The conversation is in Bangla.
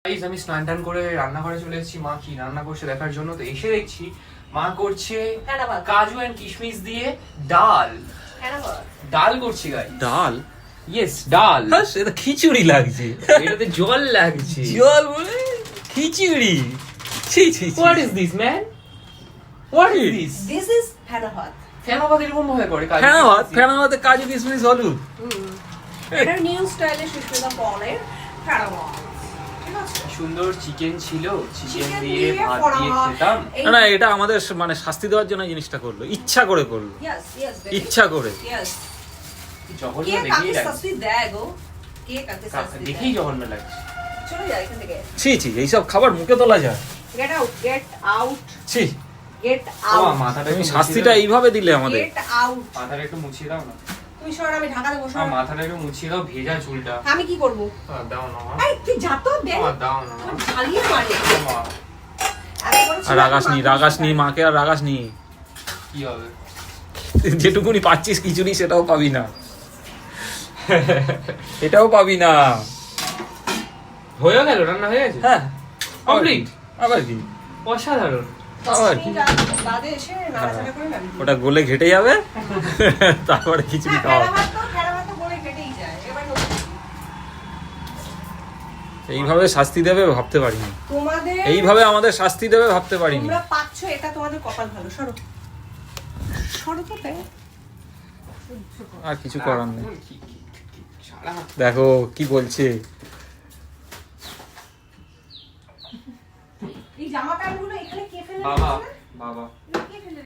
গাইস আমি স্নান টান করে রান্নাঘরে চলে এসেছি, মা কি রান্না করছে দেখার জন্য। তো এসে দেখছি মা করছে কাজু এন্ড কিশমিশ দিয়ে ডাল। ডাল করছি গাইস। ডাল? ইয়েস ডাল। এটা খিচুড়ি লাগছে। এটাতে জল লাগছে। জল বলে খিচুড়ি? ছি ছি। What is this man? What is this? This is ফেনা ভাত। ফেনা ভাত এরকম ভাবে করে? ফেনা ভাতে কাজু কিশমিশ হলুদ। এটা নিউ স্টাইলে সুস্মিতা বলে ফেনা ভাত। সুন্দর চিকেন ছিল, চিকেন Chicken দিয়ে দিয়ে ভাত করা দিয়ে হয়। খেতাম। না এটা আমাদের মানে শাস্তি দেওয়ার জন্য এই জিনিসটা করলো, ইচ্ছা করে করলো। Yes, yes, baby. ইচ্ছা করে। Yes. জঘন্য কে দেখেই কাকে লাগছে। শাস্তি দেয় গো? কে কাকে শাস্তি দেয়? দেখেই জঘন্য লাগছে। চলে যায় এখান থেকে। ছি ছি, এইসব খাবার মুখে তোলা যায়? Get out, get out, ছি। get ও out. মাথাটা তুমি একটু শাস্তিটা এইভাবে দিলে আমাদের। Get out. মাথাটা একটু মুছিয়ে দাও না। তুমি সর, আমি ঢাকা দেবো সর। মাথাটা একটু মুছিয়ে দাও, ভেজা চুলটা। আমি কি করব? দাও না মা। এই তুই যা তো দে। দাও না মা। ঝালিয়ে মারে। মা এত বড় ছিল, আর রাগাসনি, মাকে রাগাসনি, মাকে আর রাগাসনি। কি হবে? যেটুকুনি পাচ্ছিস খিচুড়ি সেটাও পাবি না। এটাও পাবি না। হয়ে গেল, রান্না হয়ে গেছে? হ্যাঁ কমপ্লিট। আবার কি? অসাধারণ। আবার কি? তুমি যা বাদে এসে নাড়াচাড়া করে নাবি। ওটা গলে ঘেটে যাবে, তারপরে খিচুড়ি হ্যাঁ, খাওয়া। ফেনা ভাত তো বলে কেটেই যায়। এবার নতুন। এইভাবে শাস্তি দেবে ভাবতে পারিনি। তোমাদের এইভাবে আমাদের শাস্তি দেবে ভাবতে পারিনি। তোমরা পাচ্ছ, এটা তোমাদের কপাল ভালো। সরো সরো তো দেখ। আর কিছু করার নেই। সারা হাত। দেখো কি বলছে। এই জামা প্যান্ট গুলো এখানে কে ফেলে বাবা রেখেছে? বাবা